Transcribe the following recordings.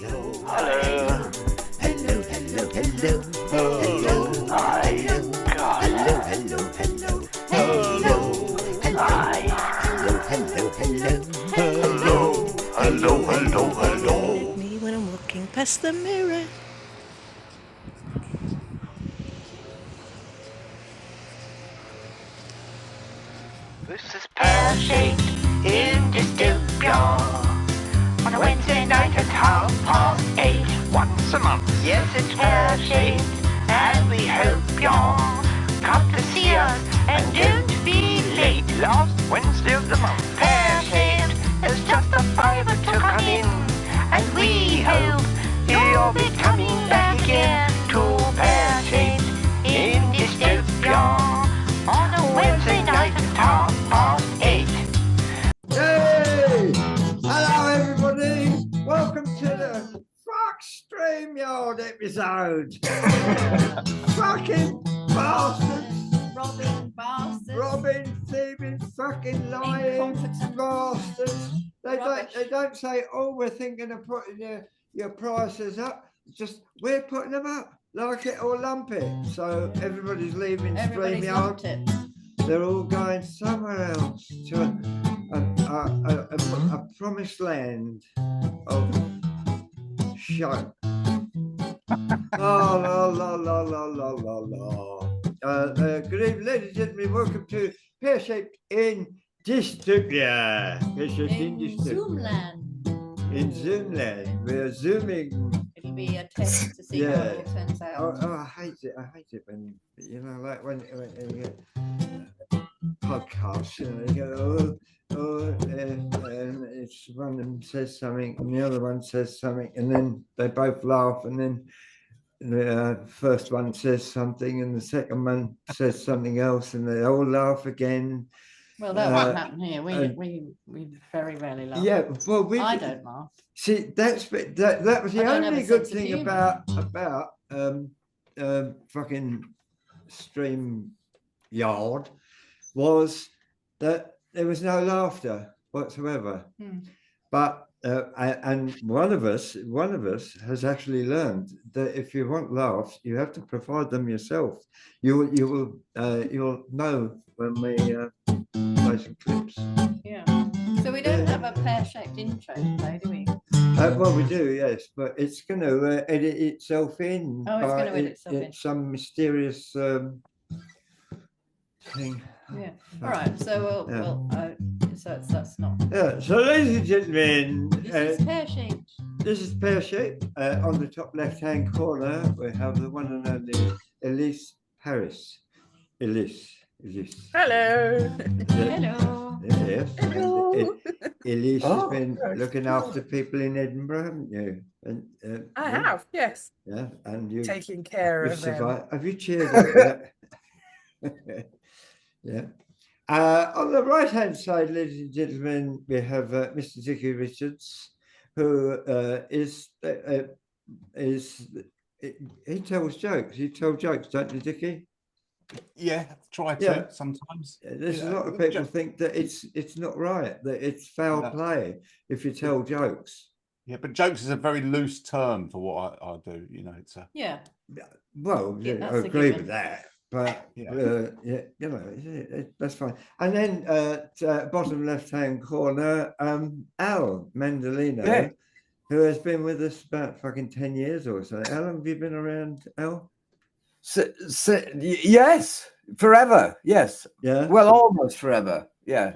Hello. Hello, hello, hello. Hello. Hi. Hello, hello, hello. Hello. Hi. Hello, hello, hello. Hello. Hello, hello, hello. Me when I'm walking past the mirror. This is Pear-shaped in Dystopia. On a Wednesday night at 8:30, once a month. Yes, it's pear-shaped, and we hope you'll come to see us. And don't be late, last Wednesday of the month. Pear-shaped is just a fiver to come in, and we hope you'll be coming back again to Pear-shaped in Dystopia on a Wednesday night at 8:30. Hey! Hello, everybody. Welcome to the Screamyard episode. Fucking bastards. Robbing, thieving, fucking lying bastards. They don't say, oh, we're thinking of putting your prices up. It's just, we're putting them up. Like it or lump it. So everybody's leaving Screamyard. They're all going somewhere else to a promised land of show. Good evening, ladies and gentlemen. Welcome to Pear-shaped in Dystopia. Pear-shaped in Dystopia. Zoomland. In Zoomland. We're zooming. It'll be a test to see how it all turns out. Oh, I hate it when, you know, like when you get podcasts, you know, you go, and it's one of them says something and the other one says something, and then they both laugh, and then the first one says something and the second one says something else, and they all laugh again. Well, that won't happen here. We very rarely laugh. Yeah, well, I don't laugh. See, that was the only good thing about fucking StreamYard was that there was no laughter whatsoever. But and one of us has actually learned that if you want laughs, you have to provide them yourself. You'll know when we play some clips. Yeah. So we don't have a pear-shaped intro today, do we? Well, we do, yes, but it's going to edit itself in. Oh, it's going to edit itself in. Some mysterious thing. Yeah. All right. So that's not. Yeah. So, ladies and gentlemen, This is pear-shaped. This is pear-shaped. On the top left-hand corner, we have the one and only ELISE HARRIS. ELISE. Hello. Hello. Yes. Hello. ELISE has been looking after people in Edinburgh, haven't you? And, I have, yes. Yeah, and you taking care of them. Have you cheered up that? Yeah. On the right-hand side, ladies and gentlemen, we have Mr. Dickie Richards, who he tells jokes. You tell jokes, don't you, Dickie? Yeah, try to sometimes. There's a lot of people think that it's not right, that it's foul play if you tell jokes. Yeah, but jokes is a very loose term for what I do. You know, it's a Well, I agree with that. But you know, that's fine. And then bottom left-hand corner, Al Mandolino, who has been with us about fucking 10 years or so. How long have you been around, Al? Yes, forever. Yes. Yeah. Well, almost forever. Yeah.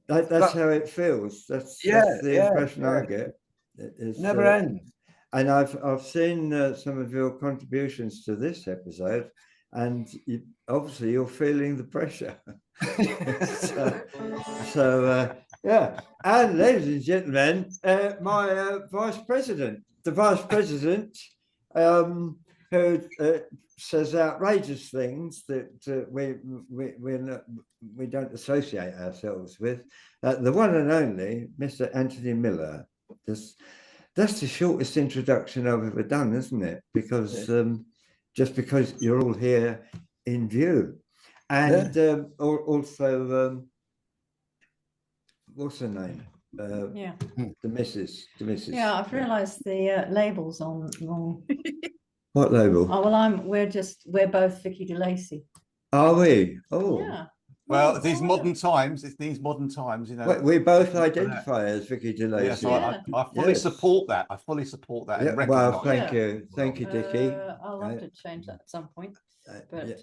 That's how it feels. That's the impression I get. It's, never ends. And I've seen some of your contributions to this episode. And obviously you're feeling the pressure. Yeah. And ladies and gentlemen, my vice president, who says outrageous things that we don't associate ourselves with, the one and only Mr. Anthony Miller. That's the shortest introduction I've ever done, isn't it? Because just because you're all here in view. And also, what's her name? Yeah. The missus. Yeah, I've realised the labels on wrong. What label? Oh well, we're both Vicky DeLacy. Are we? Oh, Yeah. Well, Oh, these oh, modern times, it's these modern times, you know. we both identify as Vicky DeLacy. Yeah, so Yeah. I fully Yes. support that. I fully support that. Yeah, And well, recognise thank you, Dickie. I'll have to change that at some point. But It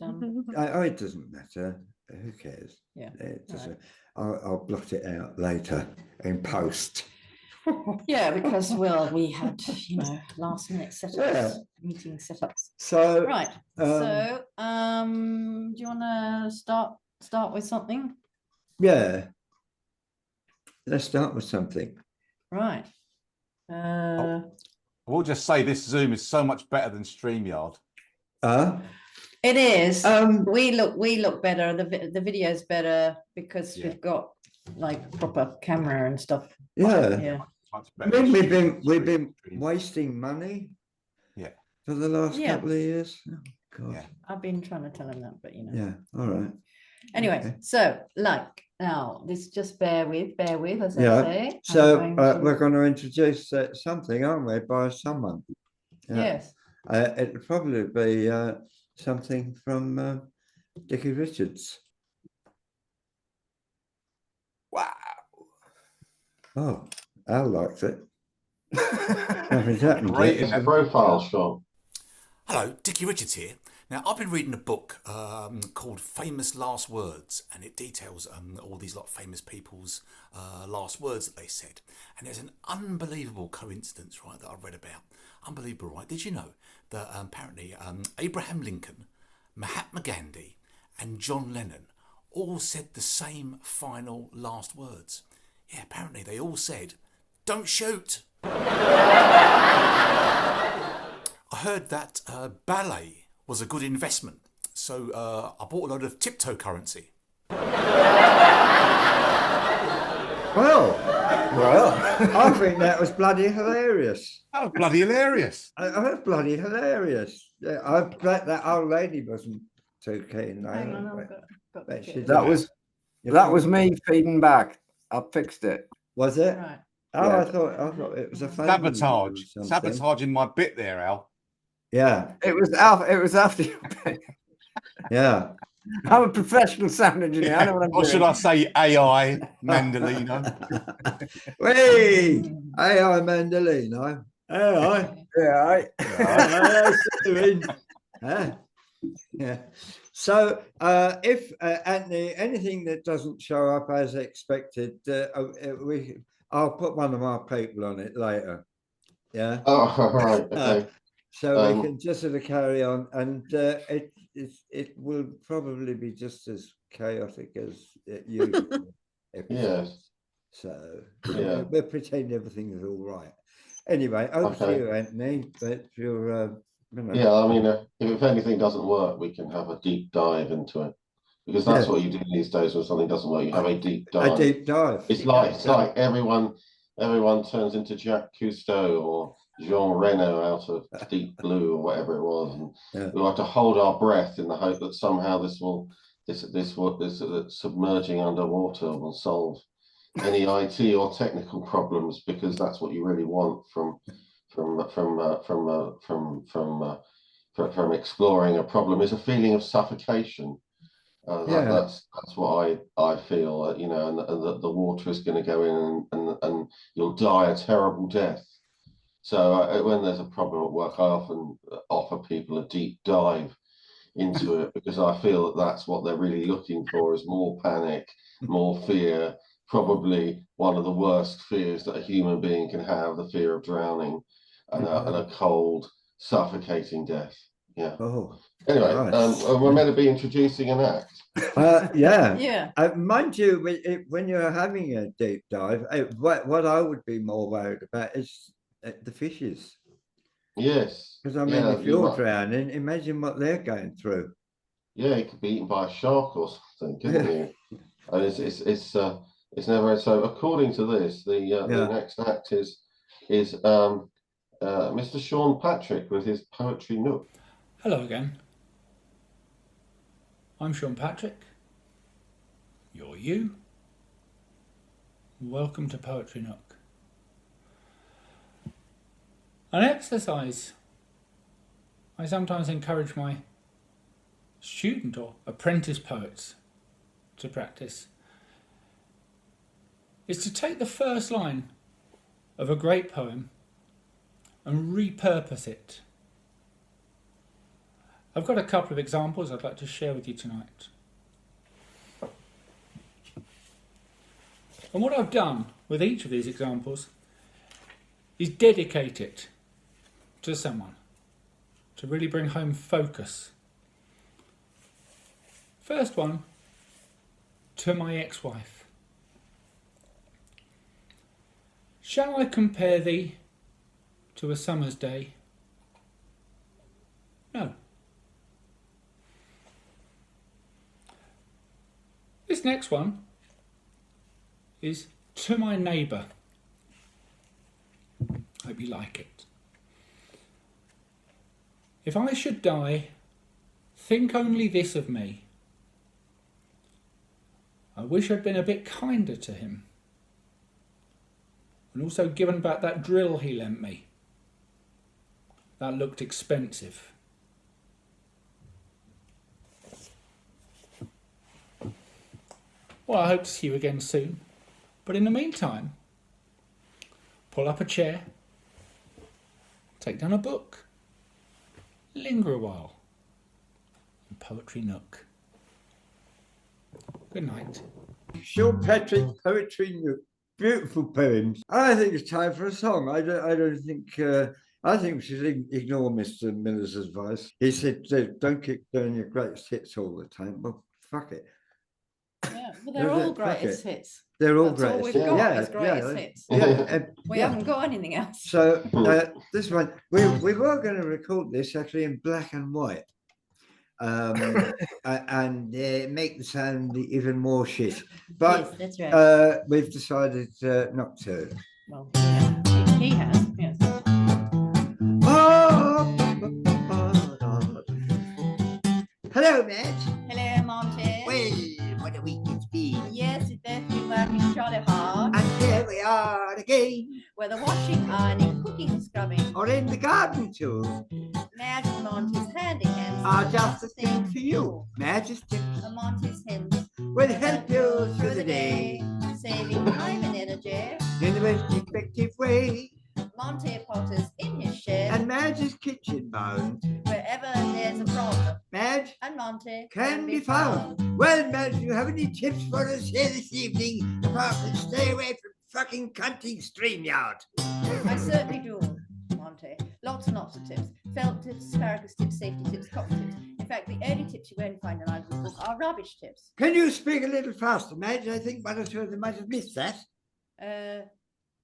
doesn't matter. Who cares? Yeah. It doesn't. I'll blot it out later in post. yeah, because we had last minute setups, meeting setups. So Right. So do you want to start with something? yeah, let's start with something. Right. We'll just say this Zoom is so much better than StreamYard. It is. We look better. The video's better because we've got like proper camera and stuff. Yeah. Yeah. Much better. We've been wasting money. Yeah. For the last couple of years. Oh God. Yeah. I've been trying to tell him that, but Yeah. All right. Anyway, so now this just bear with, as I say. So we're going to introduce something, aren't we, by someone? Yeah. Yes. It'll probably be something from Dickie Richards. Wow. Oh, Al likes it. Nothing's happened Great yet. in that profile shot. Hello, Dickie Richards here. Now, I've been reading a book called Famous Last Words, and it details all these famous people's last words that they said. And there's an unbelievable coincidence, right, that I've read about. Unbelievable, right? Did you know that apparently Abraham Lincoln, Mahatma Gandhi, and John Lennon all said the same final last words? Yeah, apparently they all said, "Don't shoot." I heard that ballet was a good investment, so I bought a load of tiptoe currency. Well, I think that was bloody hilarious. That was bloody hilarious. I was bloody hilarious. Yeah, I bet that old lady wasn't too keen. Hang on, I've got bet to she get did. That was me feeding back. I fixed it. Was it? Right. Oh, Yeah. I thought it was a Sabotaging my bit there, Al. Yeah, It was after you. yeah. I'm a professional sound engineer. I know what I'm Or doing. should I say AI Mandolino? Hey, AI Mandolino. AI. Yeah. So if Anthony, anything that doesn't show up as expected, I'll put one of our people on it later. Yeah. Oh, right. Okay. So we can just sort of carry on, and it will probably be just as chaotic as usual. Yes. So Yeah. we'll pretend everything is all right. Anyway, over to you, Anthony. But you're, Yeah, I mean, if anything doesn't work, we can have a deep dive into it, because that's what you do these days when something doesn't work. You have a deep dive. A deep dive. It's like everyone turns into Jacques Cousteau or Jean Reno out of Deep Blue or whatever it was, and we have to hold our breath in the hope that somehow this submerging underwater will solve any IT or technical problems, because that's what you really want from exploring a problem, is a feeling of suffocation. That's what I feel, and that the water is going to go in and you'll die a terrible death. So when there's a problem at work, I often offer people a deep dive into it, because I feel that that's what they're really looking for, is more panic, more fear, probably one of the worst fears that a human being can have, the fear of drowning and a cold, suffocating death. Yeah. Oh. Anyway, Nice. we're meant to be introducing an act. Yeah. Mind you, when you're having a deep dive, what I would be more worried about is the fishes. Yes. Because I mean, if you're drowning, imagine what they're going through. Yeah, you could be eaten by a shark or something, couldn't you? And it's never so. According to this, the next act is Mr. Sean Patrick with his Poetry Nook. Hello again. I'm Sean Patrick. You're you. Welcome to Poetry Nook. An exercise I sometimes encourage my student or apprentice poets to practice is to take the first line of a great poem and repurpose it. I've got a couple of examples I'd like to share with you tonight. And what I've done with each of these examples is dedicate it to someone to really bring home focus. First one, to my ex-wife. Shall I compare thee to a summer's day? No. This next one is to my neighbour. Hope you like it. If I should die, think only this of me. I wish I'd been a bit kinder to him, and also given back that drill he lent me. That looked expensive. Well, I hope to see you again soon. But in the meantime, pull up a chair, take down a book, linger a while in Poetry Nook. Good night. Sean Patrick, Poetry Nook. Beautiful poems. I think it's time for a song. I don't think. I think we should ignore Mr. Miller's advice. He said, "Don't keep doing your greatest hits all the time." Well, fuck it. Yeah, well, they're all greatest hits. They're all That's all greatest. we've got is greatest hits. We haven't got anything else. So this one, we were going to record this actually in black and white, and make the sound even more shit. But yes, that's right. We've decided not to. Well, yeah, he has. Yes. Hello, Matt. Hello, Monty. Well, what a week it's been. Yes, it's been working jolly hard. And here we are again. Whether washing, ironing, cooking, scrubbing, or in the garden too. Madge and Monty's handicaps are just the thing for you. Madge's tips and Monty's hints will help you through the day, saving time and energy in the most effective way. Monty Potter's in his shed, and Madge's kitchen bound. Wherever there's a problem, Madge and Monty can be found. Well, Madge, do you have any tips for us here this evening apart from stay away from fucking cunting Streamyard? I certainly do, Monty. Lots and lots of tips. Felt tips, asparagus tips, safety tips, cop tips. In fact, the only tips you won't find in our book are rubbish tips. Can you speak a little faster, Madge? I think one or two of them might have missed that.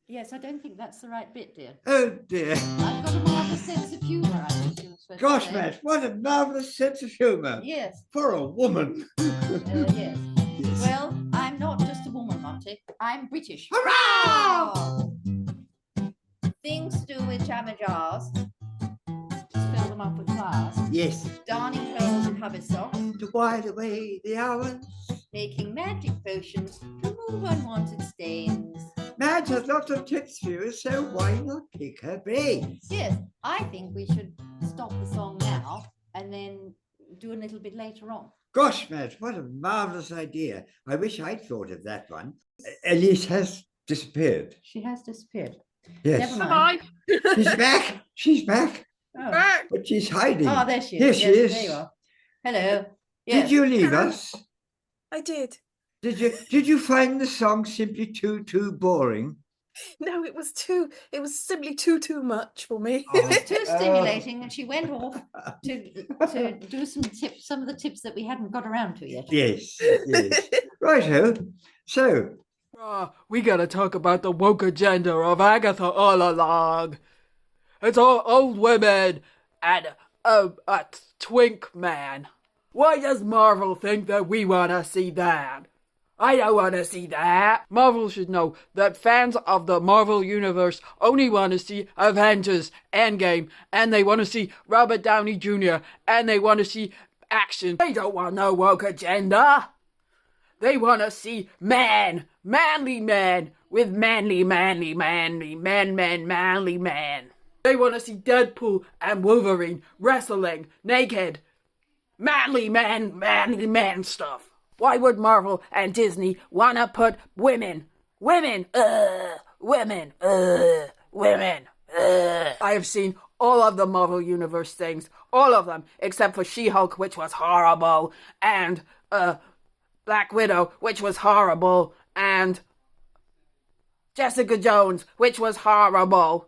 Yes, I don't think that's the right bit, dear. Oh, dear. I've got a marvellous sense of humour, I think you were supposed Gosh, to say. Madge, what a marvellous sense of humour. Yes. For a woman. Yes. Yes. Well, I'm not just a woman, Monty. I'm British. Hurrah! Things to do with jam jars. Just fill them up with flowers. Yes. Darning clothes in hubby socks. To while away the hours. Making magic potions to remove unwanted stains. Madge has lots of tips for you, so why not pick her brains? Yes, I think we should stop the song now and then do a little bit later on. Gosh, Madge, what a marvellous idea. I wish I'd thought of that one. Elise has disappeared. She has disappeared. Yes. Never mind. She's back. She's back. Oh. Back. But she's hiding. Oh, there she is. Here she is. There you are. Hello. Yes. Did you leave us? I did. Did you find the song simply too boring? No, it was simply too much for me. Oh. It was too stimulating, and she went off to do some of the tips that we hadn't got around to yet. Yes, yes. Righto. So, we gotta talk about the woke agenda of Agatha all along. It's all old women and a twink man. Why does Marvel think that we wanna see that? I don't want to see that. Marvel should know that fans of the Marvel Universe only want to see Avengers Endgame, and they want to see Robert Downey Jr., and they want to see action. They don't want no woke agenda. They want to see manly men with manly man. They want to see Deadpool and Wolverine wrestling naked. Manly man stuff. Why would Marvel and Disney want to put women? I have seen all of the Marvel Universe things, all of them, except for She-Hulk, which was horrible, and Black Widow, which was horrible, and Jessica Jones, which was horrible,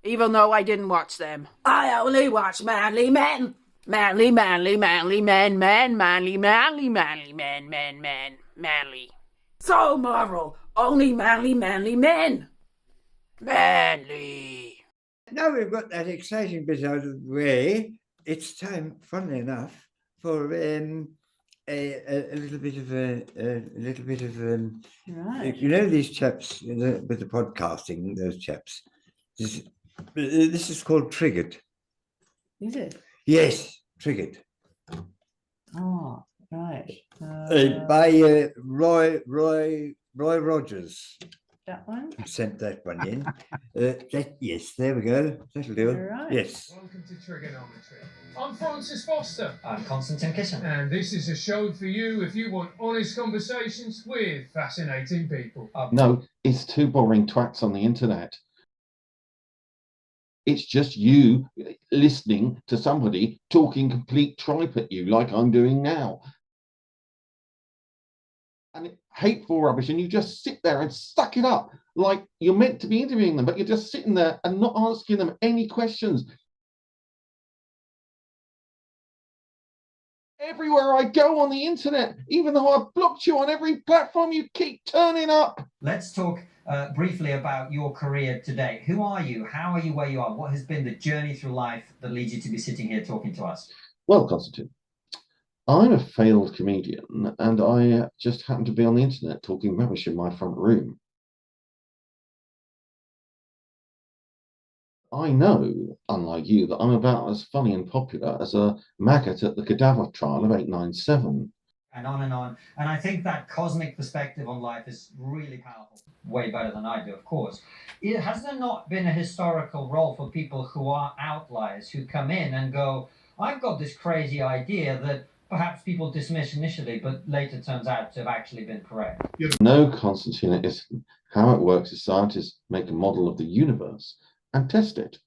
even though I didn't watch them. I only watch manly men. Manly. So Marvel, only manly men. Manly. Now we've got that exciting bit out of the way, it's time, funnily enough, for a little bit of Right. you know, these chaps with the podcasting, those chaps. This is called Triggered. Is it? Yes, Triggered. Oh, right. By Roy Rogers. That one? Sent that one in. Yes, there we go. That'll do. Right. Yes. Welcome to Trigonometry. I'm Francis Foster. I'm Constantine Kitchen. And this is a show for you if you want honest conversations with fascinating people. No, it's two boring twats on the internet. It's just you listening to somebody talking complete tripe at you like I'm doing now. And hateful rubbish, and you just sit there and suck it up like you're meant to be interviewing them, but you're just sitting there and not asking them any questions. Everywhere I go on the internet, even though I've blocked you on every platform, you keep turning up. Let's talk briefly about your career today. Who are you? How are you where you are? What has been the journey through life that leads you to be sitting here talking to us? Well, Constantine, I'm a failed comedian, and I just happen to be on the internet talking rubbish in my front room. I know, unlike you, that I'm about as funny and popular as a maggot at the cadaver trial of 897. And on and on. And I think that cosmic perspective on life is really powerful. Way better than I do, of course. Has there not been a historical role for people who are outliers, who come in and go, I've got this crazy idea that perhaps people dismiss initially, but later turns out to have actually been correct? No, Constantine, it isn't. How it works is scientists make a model of the universe and test it.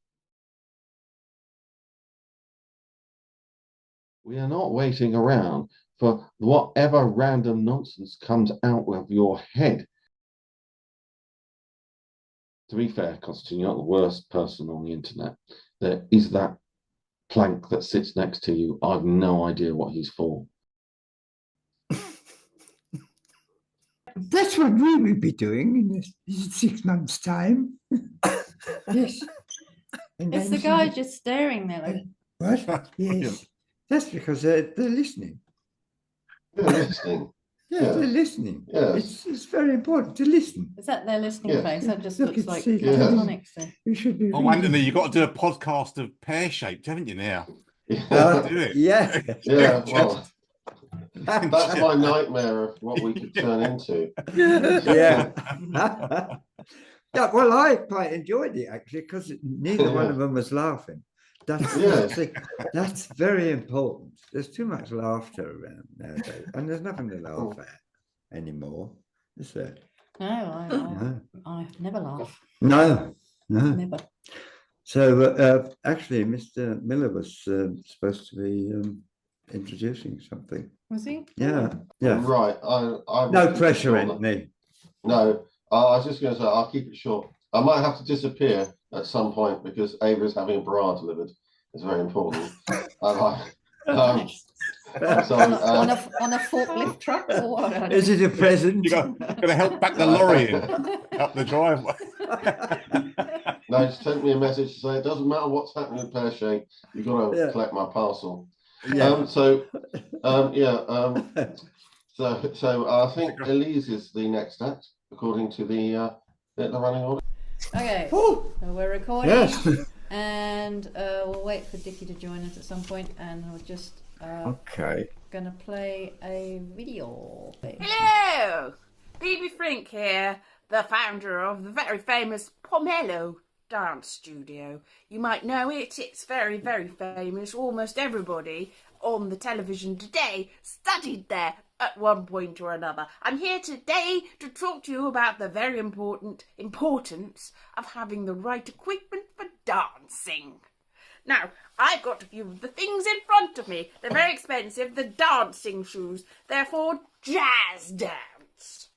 We are not waiting around for whatever random nonsense comes out of your head. To be fair, Constantine, you're not the worst person on the internet. There is that plank that sits next to you. I've no idea what he's for. That's what we will be doing in 6 months' time. Yes. It's the guy just staring there like... What? Yes. That's because they're listening. They're listening. Yeah, they're listening. Yes. It's very important to listen. Is that their listening face? That just looks like see, catatonics there. We should be. Oh, Anthony, you've got to do a podcast of pear-shaped, haven't you, now? Do it. Yeah. Yeah, well, that's my nightmare of what we could turn into. Yeah. Yeah, well, I quite enjoyed it actually because neither one of them was laughing. That's very important. There's too much laughter around nowadays, and there's nothing to laugh at anymore, is there? No, I never laugh. No. Never. So actually, Mr. Miller was supposed to be introducing something. Was he? Yeah. Right. No pressure, Anthony. No, I was just going to say I'll keep it short. I might have to disappear at some point because Ava is having a bra delivered. It's very important. On a forklift truck or what? Is it a present? You're going to help back the lorry in up the driveway. No, just sent me a message to say it doesn't matter what's happening with Pear Shake, you've got to collect my parcel. Yeah. So I think Elise is the next act according to the running order. Okay, so we're recording. Yes. And we'll wait for Dickie to join us at some point, and we're just gonna play a video. Hello! Baby Frank here. the founder of the very famous Pomelo dance studio. You might know it. It's very, very famous. Almost everybody on the television today studied there at one point or another. I'm here today to talk to you about the very importance of having the right equipment for dancing. Now, I've got a few of the things in front of me. They're very expensive. The dancing shoes. They're for jazz dance.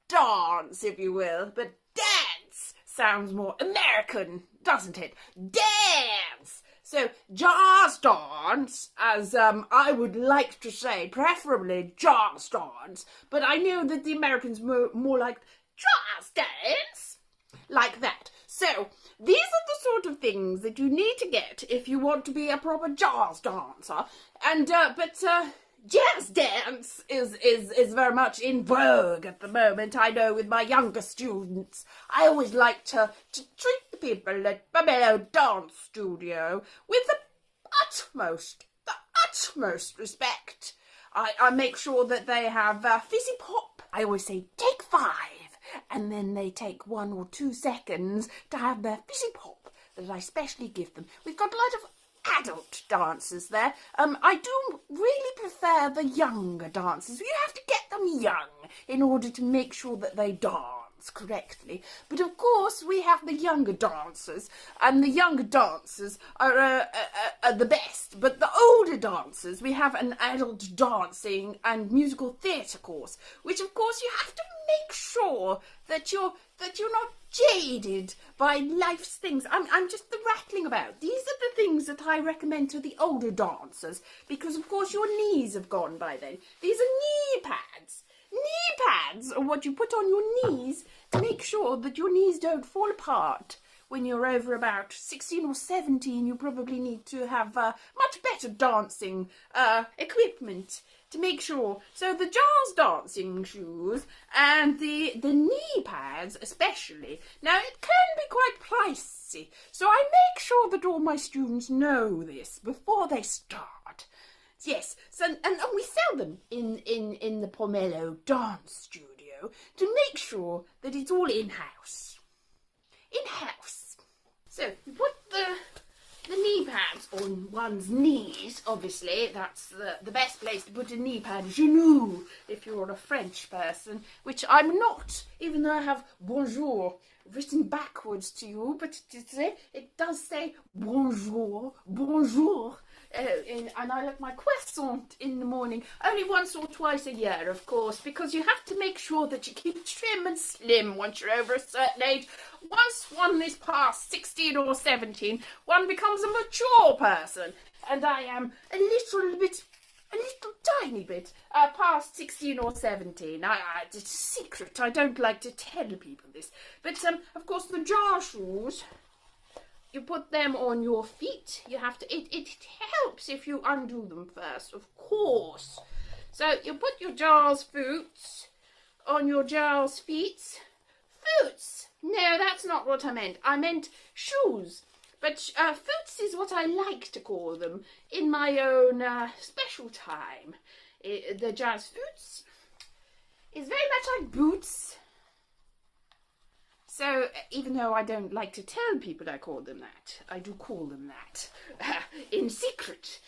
Dance, if you will. But dance sounds more American, doesn't it? Dance! So, jazz dance, as I would like to say, preferably jazz dance, but I know that the Americans more like jazz dance, like that. So, these are the sort of things that you need to get if you want to be a proper jazz dancer. And, jazz dance is very much in vogue at the moment. I know with my younger students, I always like to treat the people at Pomelo Dance Studio with the utmost respect. I make sure that they have fizzy pop. I always say, take 5. And then they take 1 or 2 seconds to have their fizzy pop that I specially give them. We've got a lot of adult dancers there. I do really prefer the younger dancers. You have to get them young in order to make sure that they dance correctly. But of course, we have the younger dancers, and the younger dancers are the best. But the older dancers, we have an adult dancing and musical theatre course, which of course you have to make sure that you're not jaded by life's things. I'm just rattling about. These are the things that I recommend to the older dancers, because of course your knees have gone by then. These are knee pads. Knee pads are what you put on your knees to make sure that your knees don't fall apart. When you're over about 16 or 17, you probably need to have much better dancing equipment to make sure. So the jazz dancing shoes and the knee pads especially. Now it can be quite pricey, so I make sure that all my students know this before they start. Yes, so, and we sell them in the Pomelo Dance Studio to make sure that it's all in-house. In-house. So you put the knee pads on one's knees, obviously. That's the best place to put a knee pad. Genou, if you're a French person, which I'm not, even though I have bonjour written backwards to you, but it does say bonjour, bonjour. And I like my croissant in the morning, only once or twice a year, of course, because you have to make sure that you keep trim and slim once you're over a certain age. Once one is past 16 or 17, one becomes a mature person, and I am a little tiny bit past 16 or 17. It's a secret. I don't like to tell people this. But, of course, the jar shoes, you put them on your feet. You have to, it helps if you undo them first, of course. So you put your jars boots on your jars feet. Boots? No, that's not what I meant. I meant shoes. But foots is what I like to call them in my own special time. The jazz foots is very much like boots. So, even though I don't like to tell people I call them that, I do call them that in secret,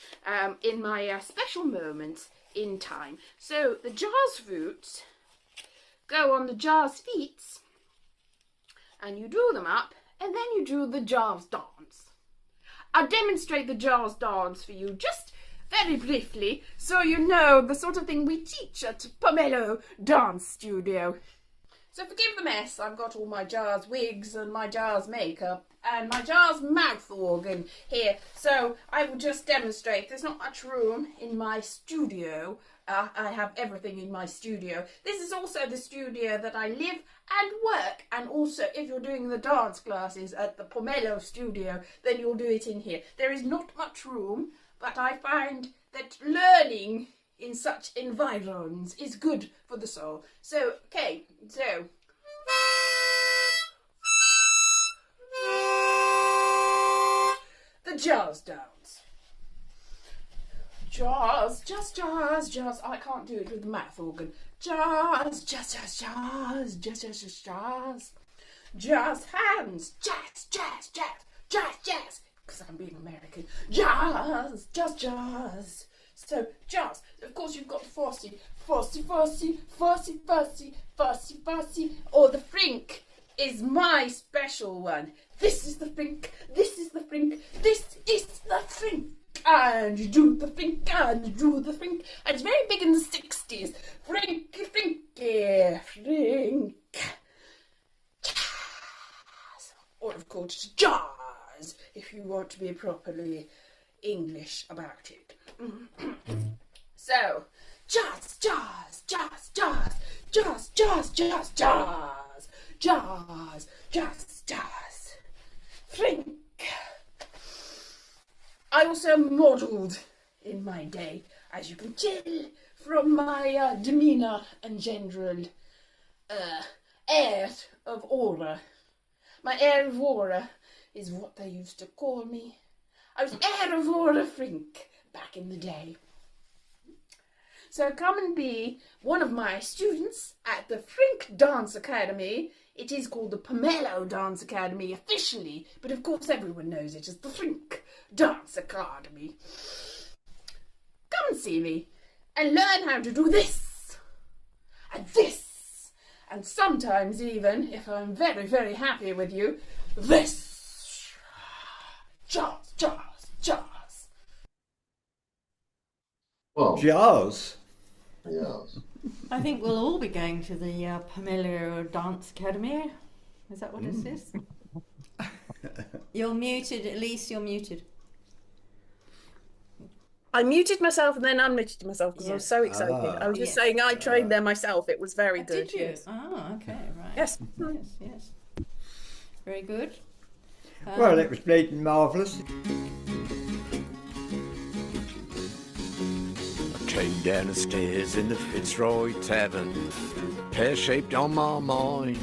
in my special moments in time. So, the jazz boots go on the jazz feet, and you do them up, and then you do the jazz dance. I'll demonstrate the jazz dance for you just very briefly, so you know the sort of thing we teach at Pomelo Dance Studio. So forgive the mess, I've got all my jazz wigs and my jazz makeup and my jazz mouth organ here. So I will just demonstrate. There's not much room in my studio. I have everything in my studio. This is also the studio that I live and work. And also, if you're doing the dance classes at the Pomelo studio, then you'll do it in here. There is not much room, but I find that learning in such environs is good for the soul. So, okay, so the jazz dance. Just. I can't do it with the mouth organ. Just hands. Jazz. Because I'm being American. Jazz. So, jazz. Of course, you've got fussy. Or the frink is my special one. This is the frink. And you do the frink. And it's very big in the 60s. Frink. Jazz. Or, of course, jazz, if you want to be properly English about it. So, jazz. Frink. I also modelled in my day, as you can tell from my demeanour and general air of aura. My air of aura is what they used to call me. I was air of aura Frink back in the day. So come and be one of my students at the Frink Dance Academy. It is called the Pomelo Dance Academy officially, but of course everyone knows it as the Frink Dance Academy. Come and see me and learn how to do this and this, and sometimes even, if I'm very, very happy with you, this. Jazz. Well, Jazz? yes. I think we'll all be going to the Pomelo Dance Academy. Is that what it is? You're muted, Elise, you're muted. I muted myself and then unmuted myself because I was so excited. I was just saying I trained there myself. It was very good. Did you? Yes. Oh, okay, right. Yes. Yes. Very good. Well, it was bleeding marvellous. Came down the stairs in the Fitzroy Tavern, pear-shaped on my mind.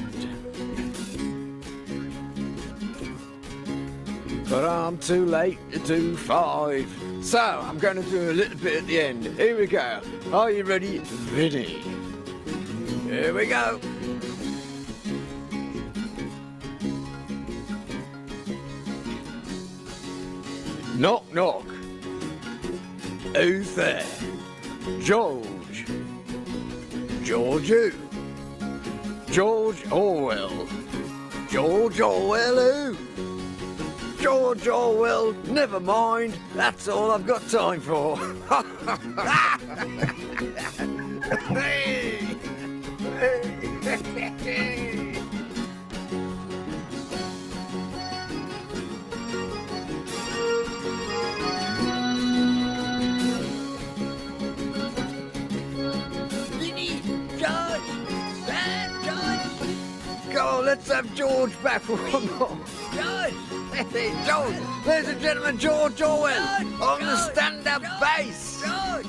But I'm too late to do 5, so I'm going to do a little bit at the end. Here we go. Are you ready? Ready. Here we go. Knock, knock. Who's there? George. George who? George Orwell. George Orwell who? George Orwell, never mind. That's all I've got time for. Hey! Go on, let's have George back for one more. George! Hey, George! Ladies and gentlemen, George Orwell on the stand-up bass. George!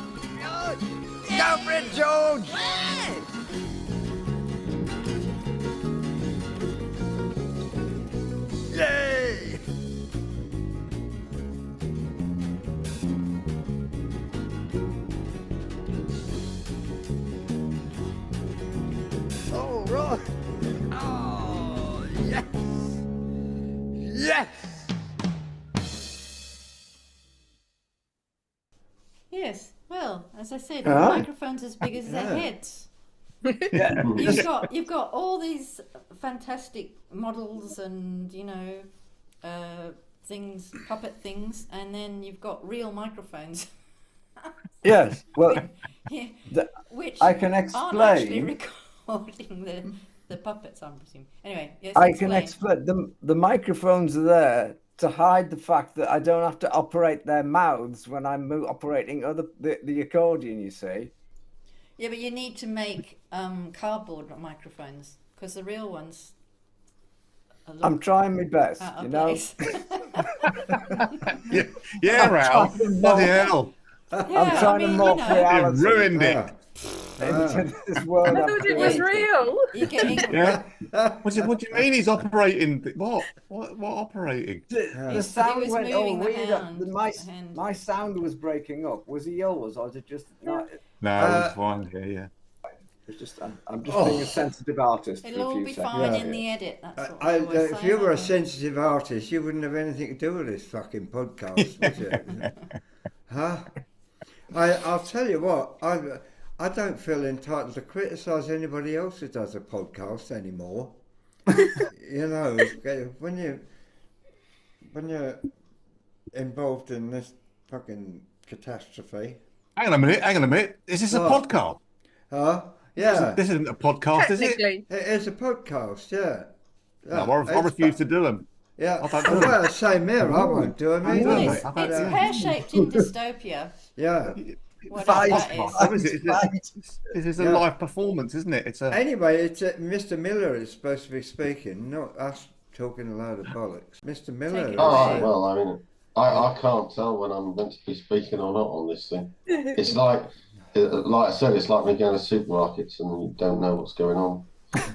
Go for it, George! Yay! All right. Oh, yes! Yes! Yes, well, as I said, the microphone's as big as their heads. You've got all these fantastic models and, you know, things, puppet things, and then you've got real microphones. Yes, well, which I can aren't actually explain. recording the puppets, I'm presuming. Anyway, yes, I can explain. The microphones are there to hide the fact that I don't have to operate their mouths when I'm operating the accordion, you see. Yeah, but you need to make cardboard microphones because the real ones. I'm trying my best, you know. Yeah, Ralph. Bloody hell. I'm trying to mock reality. You've ruined it. This world I thought it was real. You're getting Yeah. What do you mean he's operating? What operating? The sound was went all moving the weird. hand. My sound was breaking up. Was he yours, or was it just not? No, it's fine. Yeah. It's just I'm just being a sensitive artist. It'll all be fine in the edit. That's what if you were a sensitive artist, you wouldn't have anything to do with this fucking podcast, would you? Huh? I'll tell you what, I don't feel entitled to criticise anybody else who does a podcast anymore. You know, when you're involved in this fucking catastrophe. Hang on a minute. Is this a podcast? Huh? Yeah. This isn't a podcast, is it? It is a podcast, yeah. No, I refuse to do them. Yeah. I don't do them. Well, same here. I won't do them either. It's pear-shaped in Dystopia. Yeah. Whatever that is. This is a live performance, isn't it? Anyway, it's Mr. Miller is supposed to be speaking, not us talking a load of bollocks. Mr. Miller. Oh, well, I mean, I can't tell when I'm meant to be speaking or not on this thing. It's like I said, it's like me going to supermarkets and you don't know what's going on.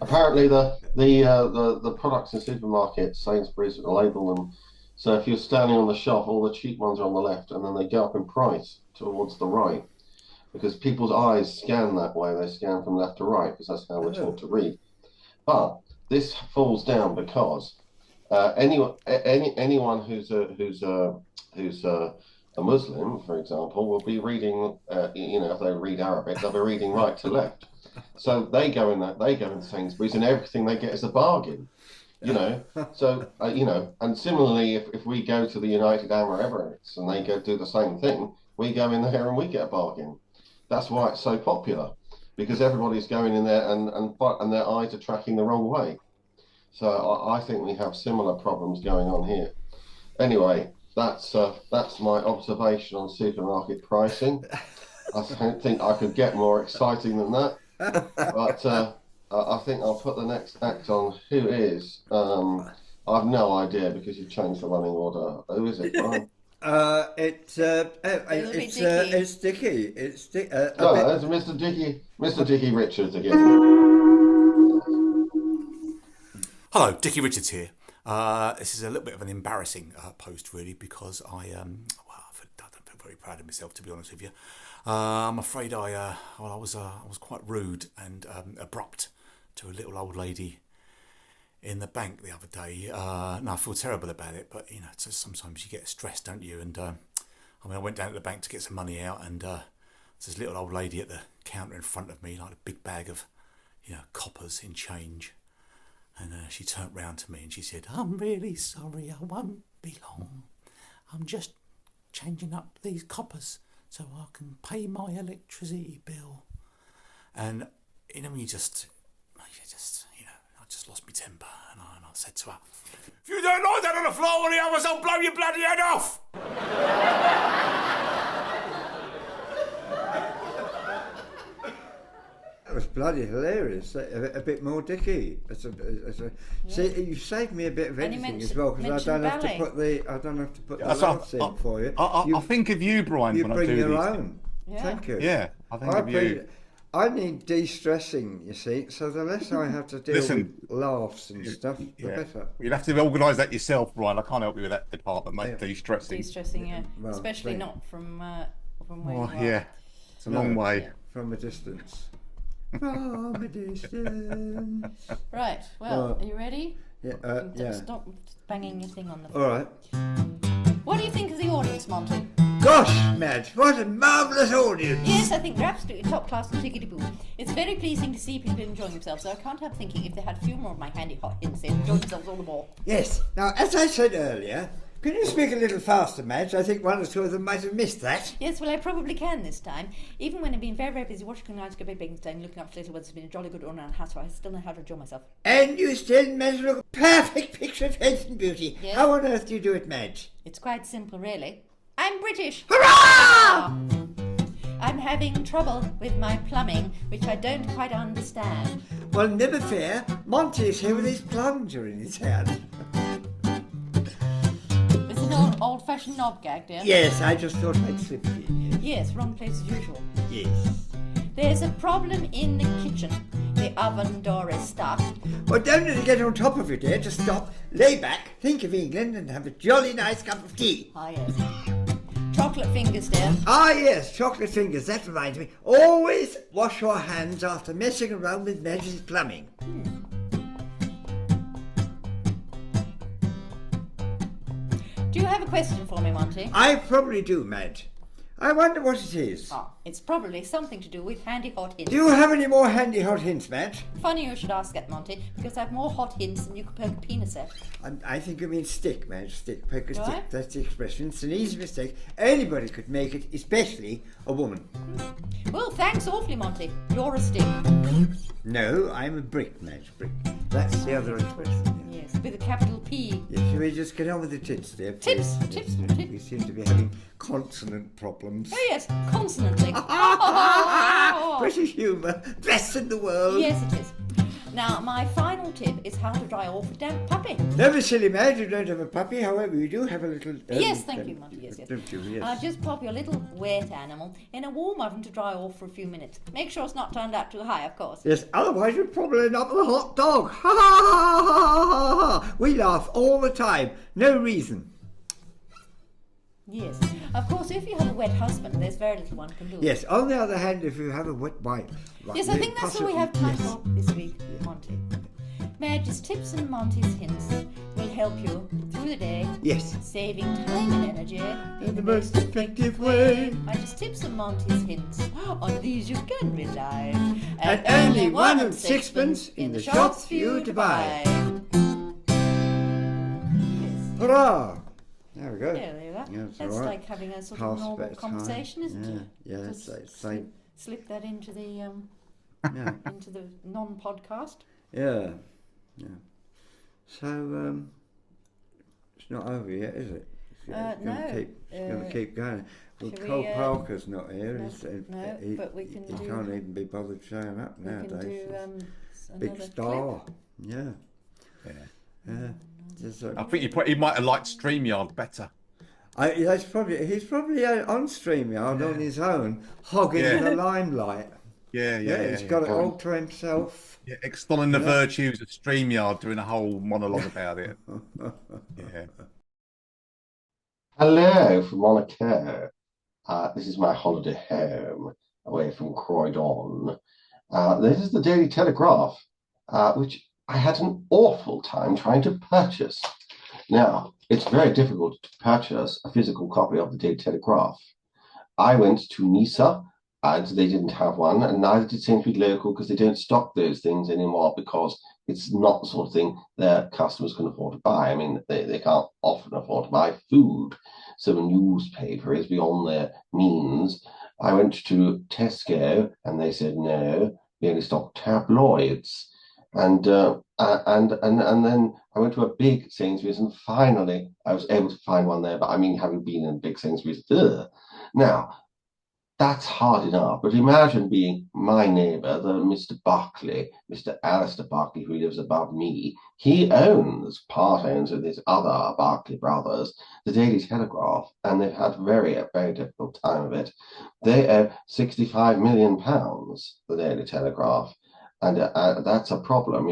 Apparently, the products in supermarkets, Sainsbury's, label them. So if you're standing on the shelf, all the cheap ones are on the left, and then they go up in price towards the right, because people's eyes scan that way. They scan from left to right because that's how we're taught to read. But this falls down because anyone who's a Muslim, for example, will be reading. If they read Arabic, they'll be reading right to left. So they go in Sainsbury's, and everything they get is a bargain. And similarly, if we go to the United Arab Emirates and they go do the same thing, we go in there and we get a bargain. That's why it's so popular, because everybody's going in there and their eyes are tracking the wrong way. So I think we have similar problems going on here. Anyway, that's my observation on supermarket pricing. I don't think I could get more exciting than that, but. I think I'll put the next act on. Who is? I've no idea because you've changed the running order. Who is it, Brian? It's Dickie. It's that's Mr. Dickie Richards again. Hello, Dickie Richards here. This is a little bit of an embarrassing post, really, because I don't feel very proud of myself, to be honest with you. I'm afraid I was quite rude and abrupt to a little old lady in the bank the other day. I feel terrible about it, but sometimes you get stressed, don't you? And I went down to the bank to get some money out, and there's this little old lady at the counter in front of me, like a big bag of coppers in change. And she turned round to me and she said, "I'm really sorry, I won't be long. I'm just changing up these coppers so I can pay my electricity bill." And when I just lost my temper, and I said to her, "If you don't lie down on the floor with the others, I'll blow your bloody head off." That was bloody hilarious. A bit more Dickie. See, you saved me a bit of editing as well, because I don't have to put the laughs in for you. I think of you, Brian, you when bring I do your these own. things. Yeah. Thank you. Yeah, I think of you. I need de-stressing, you see, so the less I have to deal with laughs and stuff, the better. You'd have to organise that yourself, Brian. I can't help you with that department, mate. De-stressing. De-stressing, yeah. Well, especially not from where you are. Yeah, it's a long way. Yeah. From a distance. From a distance. Right, well, are you ready? Yeah. Stop banging your thing on the floor. All right. What do you think of the audience, Monty? Gosh, Madge, what a marvellous audience! Yes, I think they're absolutely top class and tickety-boo. It's very pleasing to see people enjoying themselves, so I can't help thinking if they had a few more of my handy hot hints, they'd enjoy themselves all the more. Yes. Now, as I said earlier, can you speak a little faster, Madge? I think one or two of them might have missed that. Yes, well, I probably can this time. Even when I've been very, very busy watching the Night Big Bang and looking up for little ones, it's been a jolly good run around house, so I still know how to enjoy myself. And you still manage to look a perfect picture of health and beauty. Yes. How on earth do you do it, Madge? It's quite simple, really. I'm British. Hurrah! I'm having trouble with my plumbing, which I don't quite understand. Well, never fear. Monty is here with his plunger in his hand. It's an old-fashioned knob gag, dear. Yes, I just thought I'd slip it in. Yes, wrong place as usual. Yes. There's a problem in the kitchen. The oven door is stuck. Well, don't let it get on top of you, dear. Just stop, lay back, think of England, and have a jolly nice cup of tea. Ah, yes. Chocolate fingers, dear. Ah, yes, chocolate fingers. That reminds me. Always wash your hands after messing around with Madge's plumbing. Do you have a question for me, Monty? I probably do, Madge. I wonder what it is. Oh, it's probably something to do with handy hot hints. Do you have any more handy hot hints, Madge? Funny you should ask that, Monty, because I have more hot hints than you could poke a penis at. I think you mean stick, Madge. Stick. Poke a Do stick. I? That's the expression. It's an easy mistake. Anybody could make it, especially a woman. Well, thanks awfully, Monty. You're a stick. No, I'm a brick, Madge. Brick. That's the other expression. Yes, with a capital P. Yes, shall we just get on with the tips there, Tips, please? tips, Yes, tips. We seem to be having consonant problems. Oh, yes, consonantly. British humour, best in the world. Yes, it is. Now, my final tip is how to dry off a damp puppy. Never silly, Madge, you don't have a puppy. However, you do have a little... Yes, thank you, Monty. Yes, yes. Don't you? Yes. Just pop your little wet animal in a warm oven to dry off for a few minutes. Make sure it's not turned up too high, of course. Yes, otherwise you'd probably end up with a hot dog. Ha ha ha ha ha ha. We laugh all the time. No reason. Yes. Of course, if you have a wet husband, there's very little one can do. Yes, on the other hand, if you have a wet wife... Yes, I think that's all we have time yes. for this week, Monty. Madge's tips and Monty's hints will help you through the day. Yes. Saving time and energy In the most effective way. Madge's tips and Monty's hints. On these you can rely. And only 1 and sixpence in the shops for you to buy. Hurrah! There we go. There we are. Yeah, That's all right. like having a sort Pass of a bit normal of time. conversation, isn't it? Yeah, Just it's like... slip that into the Yeah. into the non-podcast. Yeah, yeah. So, it's not over yet, is it? It's going to keep going. Well, shall Cole we, Parker's not here. No, but we can he do... can't even be bothered showing up We nowadays. can do Big another star. clip. Yeah. Yeah. Just, I think he might have liked StreamYard better. he's probably on StreamYard on his own, hogging the limelight. Yeah. He's got it all to himself. Yeah, extolling the virtues of StreamYard, doing a whole monologue about it. Yeah. Hello from Monaco. This is my holiday home away from Croydon. This is the Daily Telegraph, which I had an awful time trying to purchase. Now, it's very difficult to purchase a physical copy of the Daily Telegraph. I went to Nisa, and they didn't have one, and neither did Sainsbury's Local, because they don't stock those things anymore, because it's not the sort of thing their customers can afford to buy. I mean, they can't often afford to buy food, so a newspaper is beyond their means. I went to Tesco, and they said no, we only stock tabloids. And then I went to a big Sainsbury's, and finally I was able to find one there. But I mean, having been in a big Sainsbury's, now that's hard enough. But imagine being my neighbour, the Mr. Buckley, Mr. Alistair Buckley, who lives above me. He owns, part owns with his other Buckley brothers, the Daily Telegraph, and they've had a very difficult time of it. They owe £65 million, the Daily Telegraph. And that's a problem.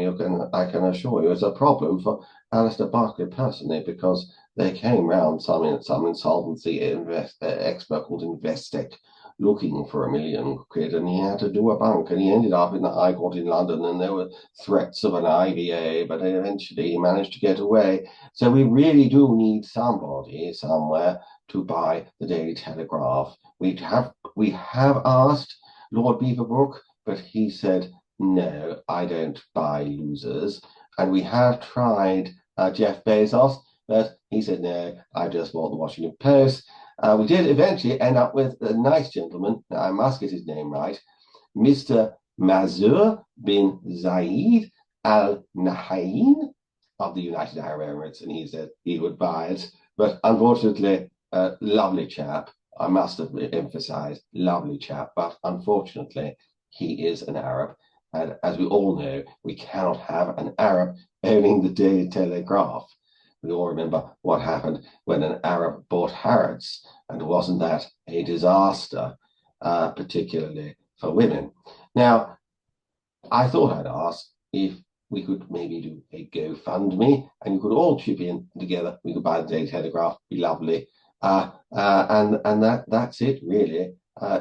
I can assure you, it's a problem for Alistair Buckley personally, because they came round some insolvency expert called Investec looking for £1 million, and he had to do a bunk, and he ended up in the High Court in London, and there were threats of an IVA, but eventually he managed to get away. So we really do need somebody somewhere to buy the Daily Telegraph. We have asked Lord Beaverbrook, but he said, no, I don't buy losers. And we have tried Jeff Bezos, but he said, no, I just bought the Washington Post. We did eventually end up with a nice gentleman, now I must get his name right, Mr. Mazur bin Zayed Al Nahyan of the United Arab Emirates, and he said he would buy it. But unfortunately, lovely chap, I must have emphasized, lovely chap, but unfortunately, he is an Arab. And as we all know, we cannot have an Arab owning the Daily Telegraph. We all remember what happened when an Arab bought Harrods, and wasn't that a disaster, particularly for women. Now, I thought I'd ask if we could maybe do a GoFundMe, and you could all chip in together. We could buy the Daily Telegraph, be lovely, and that's it really.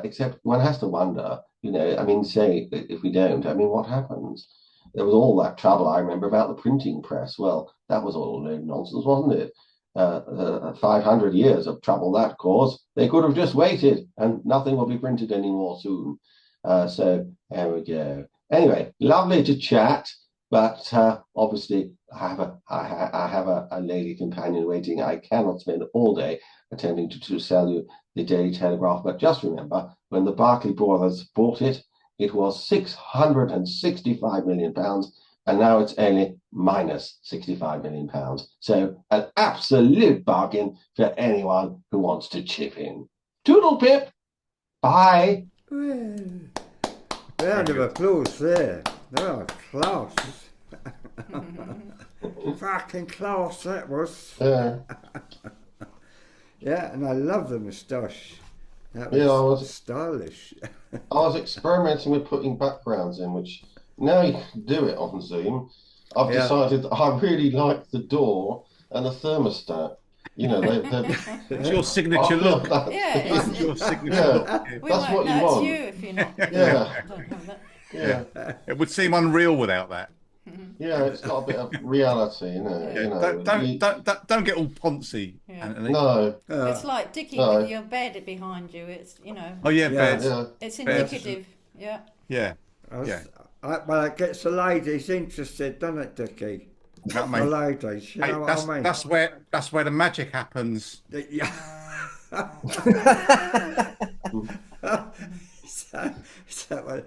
Except one has to wonder, you know, I mean, say if we don't, I mean, what happens? There was all that trouble I remember about the printing press. Well, that was all no nonsense, wasn't it? 500 years of trouble that caused. They could have just waited, and nothing will be printed anymore soon. So there we go. Anyway, lovely to chat, but obviously I have a lady companion waiting. I cannot spend all day attempting to sell you the Daily Telegraph. But just remember, when the Barclay brothers bought it, it was £665 million, and now it's only minus £65 million. So an absolute bargain for anyone who wants to chip in. Toodle pip. Bye. Round of applause there. Oh, class. Fucking class that was. Yeah, and I love the moustache. That was, I was stylish. I was experimenting with putting backgrounds in, which now you can do it on Zoom. I've decided that I really like the door and the thermostat. You know, it's your signature look. It's your signature look. That's what you want. You if you're not. Yeah. Yeah. It would seem unreal without that. Yeah, it's got a bit of reality, you know. Yeah, you know, don't get all poncy. Yeah. No. It's like Dickie with your bed behind you. It's, you know. Oh yeah, bed. It's indicative. Yeah. Yeah. Well, it gets the ladies interested, doesn't it, Dickie? The ladies, you know what I mean? That's where the magic happens. Yeah. That's what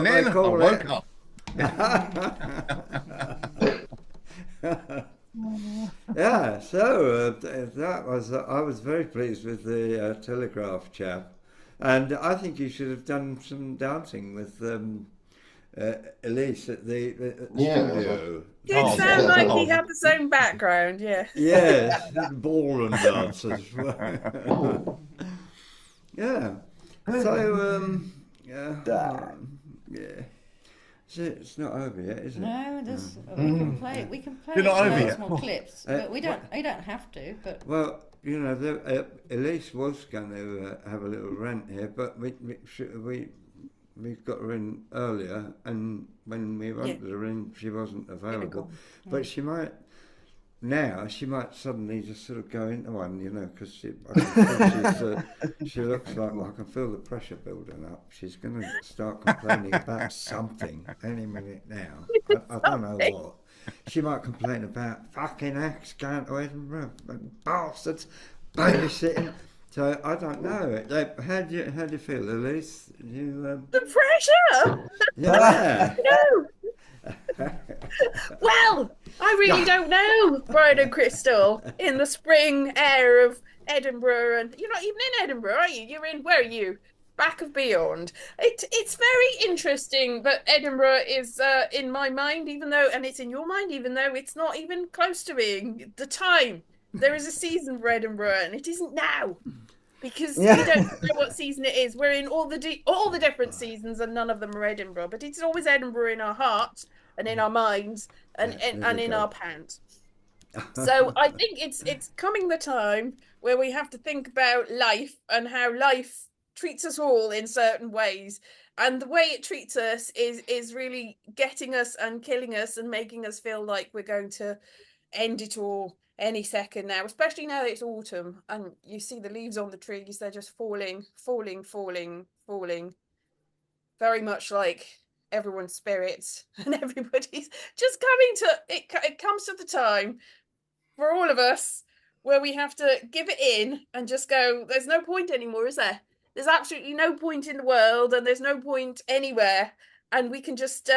they call it. Up. Yeah, so that was I was very pleased with the Telegraph chap, and I think you should have done some dancing with Elise at the studio. It sounded like he had the same background, yeah. Yes, ball and dancers. Yeah. So yeah. It's not over yet, is it? No, there's, we can play. We can play more clips, but we don't. You don't have to. But well, you know, Elise was going to have a little rant here, but we got her in earlier, and when we wanted her in, she wasn't available. But she might suddenly just sort of go into one, you know, because she looks like, well, I can feel the pressure building up. She's going to start complaining about something any minute now. I don't know what. She might complain about fucking ex going to Edinburgh and bastards babysitting. So I don't know. How do you feel, Elise? The pressure. Yeah. No. Well, I really don't know, Brian and Crystal, in the spring air of Edinburgh, and you're not even in Edinburgh, are you? You're in, where are you? Back of beyond. It's very interesting, but Edinburgh is in my mind, even though, and it's in your mind, even though it's not even close to being the time. There is a season for Edinburgh, and it isn't now. Because we don't know what season it is. We're in all the different seasons, and none of them are Edinburgh. But it's always Edinburgh in our hearts and in our minds and in our pants. So I think it's coming the time where we have to think about life and how life treats us all in certain ways, and the way it treats us is really getting us and killing us and making us feel like we're going to end it all any second now, especially now that it's autumn and you see the leaves on the trees. They're just falling, very much like everyone's spirits, and everybody's just coming to it comes to the time for all of us where we have to give it in and just go, there's no point anymore, is there? There's absolutely no point in the world, and there's no point anywhere, and we can just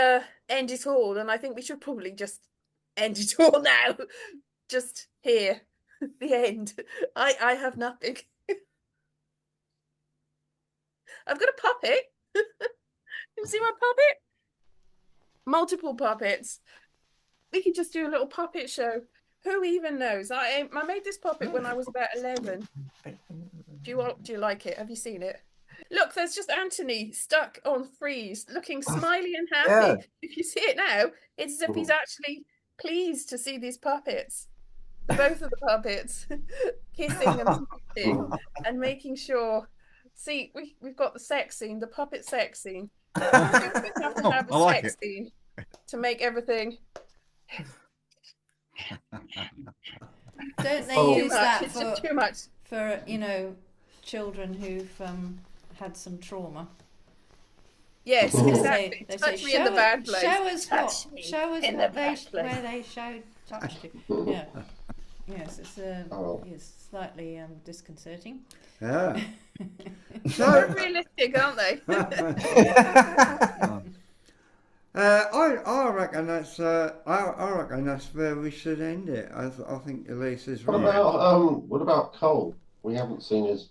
end it all. And I think we should probably just end it all now. Just here, the end. I have nothing. I've got a puppet. You see my puppet? Multiple puppets. We could just do a little puppet show. Who even knows? I made this puppet when I was about 11. Do you like it? Have you seen it? Look, there's just Anthony stuck on freeze, looking smiley and happy. Yeah. If you see it now, it's as if he's actually pleased to see these puppets. Both of the puppets kissing and squishing and making sure. See, we've got the sex scene, the puppet sex scene. We have to have a sex scene to make everything. Don't they use that It's just too much for children who've had some trauma? Yes, exactly. They Touch say, me in the bad place. Show us Touch me in the bad place. where they showed touched you. Yeah. Yes, it's slightly disconcerting. Yeah. They're realistic, aren't they? I reckon that's where we should end it. I think Elise is right. What about Cole? We haven't seen his.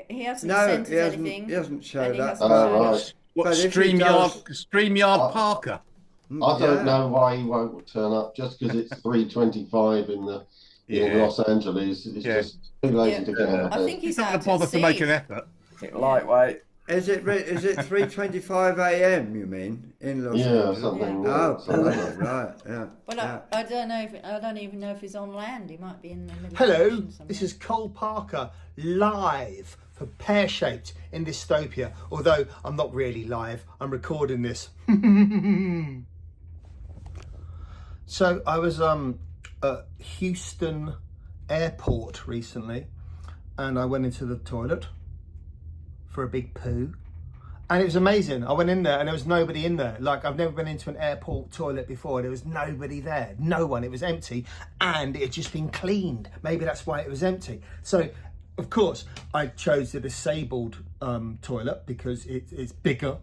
He hasn't sent us anything. He hasn't showed up. Right. What, StreamYard Parker? I don't know why he won't turn up. Just because it's 3:25 in Los Angeles, it's just too lazy to get out. I think he's not going to bother to make an effort. Lightweight. Is it 3:25 a.m. You mean in Los Angeles? Something. Right. Yeah. Well, I don't know. I don't even know if he's on land. He might be in the middle. Hello, this is Cole Parker live for Pear Shaped in Dystopia. Although I'm not really live, I'm recording this. So I was at Houston Airport recently, and I went into the toilet for a big poo, and it was amazing. I went in there and there was nobody in there. Like, I've never been into an airport toilet before. There was nobody there, no one. It was empty, and it had just been cleaned. Maybe that's why it was empty. So of course I chose the disabled toilet because it's bigger,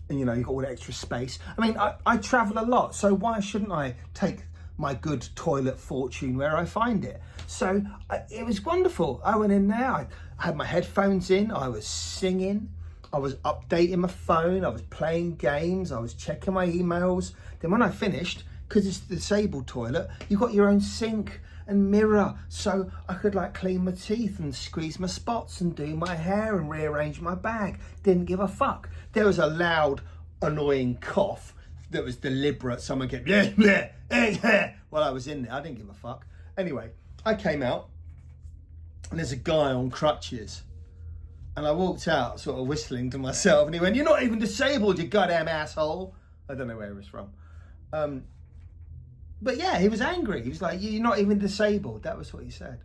and you've got all the extra space. I mean, I travel a lot, so why shouldn't I take my good toilet fortune where I find it? So it was wonderful. I went in there, I had my headphones in, I was singing, I was updating my phone, I was playing games, I was checking my emails. Then when I finished, because it's the disabled toilet, you've got your own sink and mirror, so I could clean my teeth and squeeze my spots and do my hair and rearrange my bag. Didn't give a fuck. There was a loud, annoying cough that was deliberate. Someone kept while I was in there. I didn't give a fuck. Anyway, I came out and there's a guy on crutches, and I walked out sort of whistling to myself, and he went, "You're not even disabled, you goddamn asshole." I don't know where he was from. But yeah, he was angry. He was like, "You're not even disabled." That was what he said.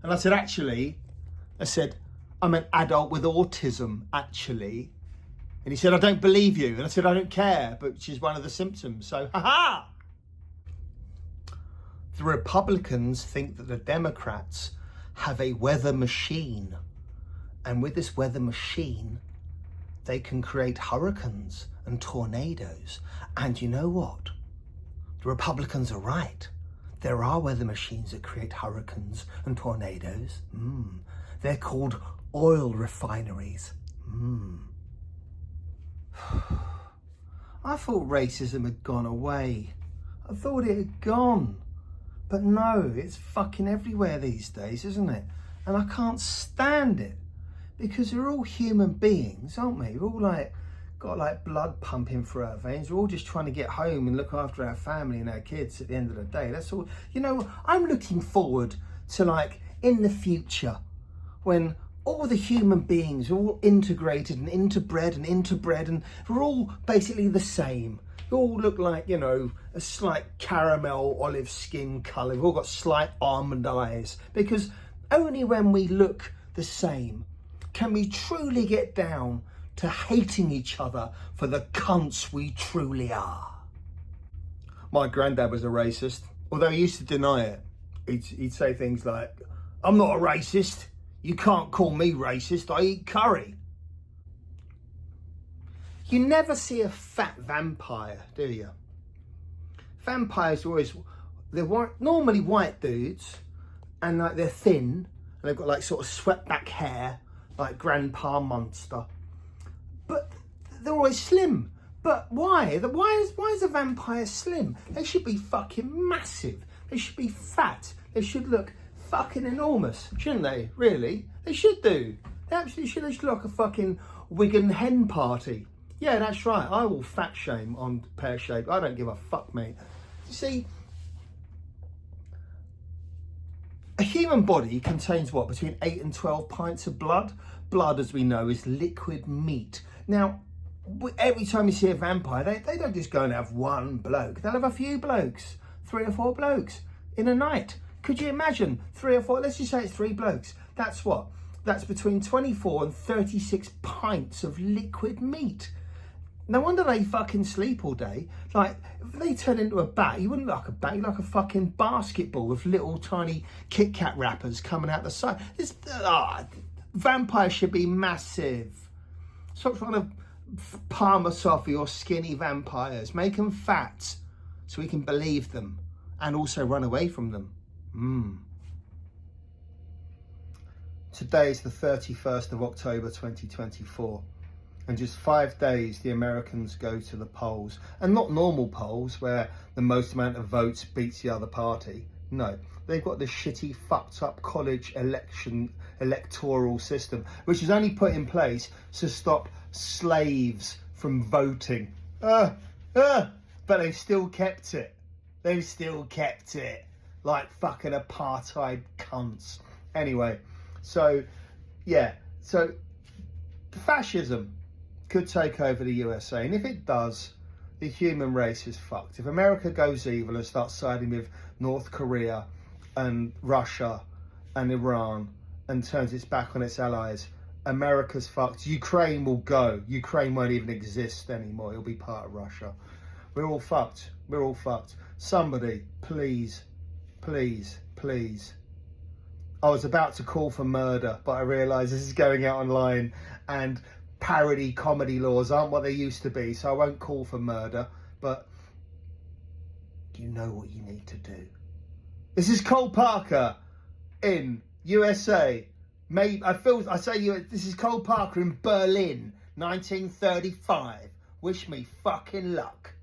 And I said, "I'm an adult with autism, actually." And he said, "I don't believe you." And I said, "I don't care, but which is one of the symptoms." So, ha-ha! The Republicans think that the Democrats have a weather machine. And with this weather machine, they can create hurricanes and tornadoes. And you know what? The Republicans are right. There are weather machines that create hurricanes and tornadoes. They're called oil refineries. I thought racism had gone away. I thought it had gone. But no, it's fucking everywhere these days, isn't it? And I can't stand it. Because we're all human beings, aren't we? We're all got blood pumping through our veins. We're all just trying to get home and look after our family and our kids at the end of the day. That's all. I'm looking forward to in the future when all the human beings are all integrated and interbred, and we're all basically the same. We all look like, a slight caramel olive skin colour. We've all got slight almond eyes. Because only when we look the same can we truly get down to hating each other for the cunts we truly are. My granddad was a racist, although he used to deny it. He'd say things like, "I'm not a racist. You can't call me racist. I eat curry." You never see a fat vampire, do you? Vampires are they're normally white dudes, and they're thin, and they've got sort of swept back hair, like Grandpa Munster. But they're always slim. But why? Why is a vampire slim? They should be fucking massive. They should be fat. They should look fucking enormous, shouldn't they? Really? They should do. Absolutely shit. They should look like a fucking Wigan hen party. Yeah, that's right. I will fat shame on Pear Shape. I don't give a fuck, mate. You see, a human body contains what, between 8 and 12 pints of blood? Blood, as we know, is liquid meat. Now, every time you see a vampire, they don't just go and have one bloke. They'll have a few blokes, 3 or 4 blokes in a night. Could you imagine 3 or 4? Let's just say it's 3 blokes. That's what? That's between 24 and 36 pints of liquid meat. No wonder they fucking sleep all day. Like, if they turn into a bat, you wouldn't like a bat, you'd like a fucking basketball with little tiny Kit Kat wrappers coming out the side. Vampires should be massive. Stop trying to palm us off your skinny vampires. Make them fat so we can believe them and also run away from them. Today is the 31st of October 2024. In just 5 days, the Americans go to the polls. And not normal polls where the most amount of votes beats the other party. No, they've got this shitty, fucked up college electoral system, which is only put in place to stop slaves from voting. But they've still kept it. They've still kept it. Like fucking apartheid cunts. Anyway, so, yeah. So, fascism could take over the USA, and if it does, the human race is fucked. If America goes evil and starts siding with North Korea and Russia and Iran and turns its back on its allies, America's fucked. Ukraine will go. Ukraine won't even exist anymore. It'll be part of Russia. We're all fucked. We're all fucked. Somebody, please, please, please. I was about to call for murder, but I realised this is going out online and parody comedy laws aren't what they used to be, so I won't call for murder, but you know what you need to do. This is Cole Parker in USA. This is Cole Parker in Berlin, 1935. Wish me fucking luck.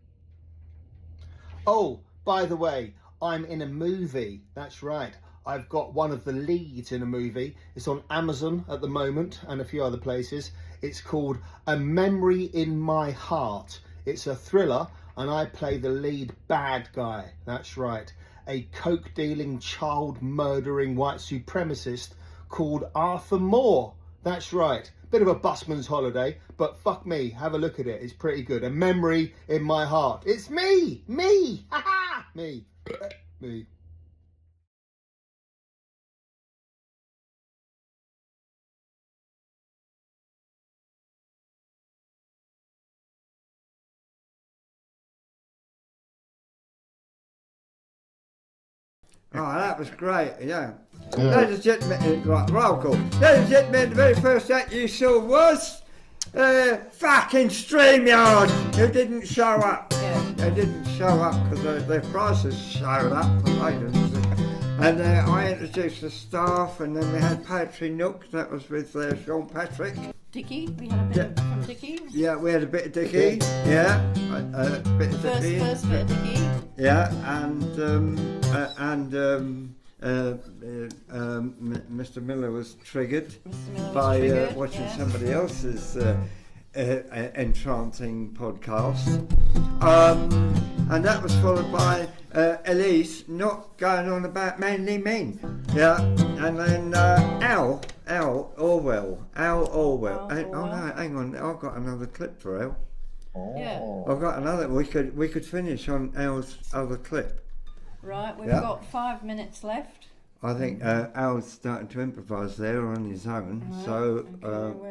Oh, by the way, I'm in a movie. That's right. I've got one of the leads in a movie. It's on Amazon at the moment and a few other places. It's called A Memory in My Heart. It's a thriller and I play the lead bad guy. That's right. A coke-dealing, child-murdering white supremacist called Arthur Moore. That's right. Bit of a busman's holiday, but fuck me, have a look at it. It's pretty good. A Memory in My Heart. It's me! Me! Ha ha! Me. Me. Oh, that was great, yeah. Ladies and gentlemen, right, roll call. Ladies and gentlemen, the very first act you saw was fucking Screamyard, who didn't show up. Yeah. They didn't show up because their prices showed up for later. And I introduced the staff, and then we had Poetry Nook, that was with Sean Patrick. Dickie, we had a bit from Dickie. Yeah, we had a bit of Dickie, yeah. A bit of Dickie. First bit of Dickie. Yeah, and Mr. Miller was triggered by watching somebody else's entrancing podcast. And that was followed by Elise not going on about manly men. Yeah, and then Al Orwell. Oh no, hang on, I've got another clip for Al. Yeah. I've got another. We could finish on Al's other clip. Right, we've got 5 minutes left. I think Al's starting to improvise there on his own, right. So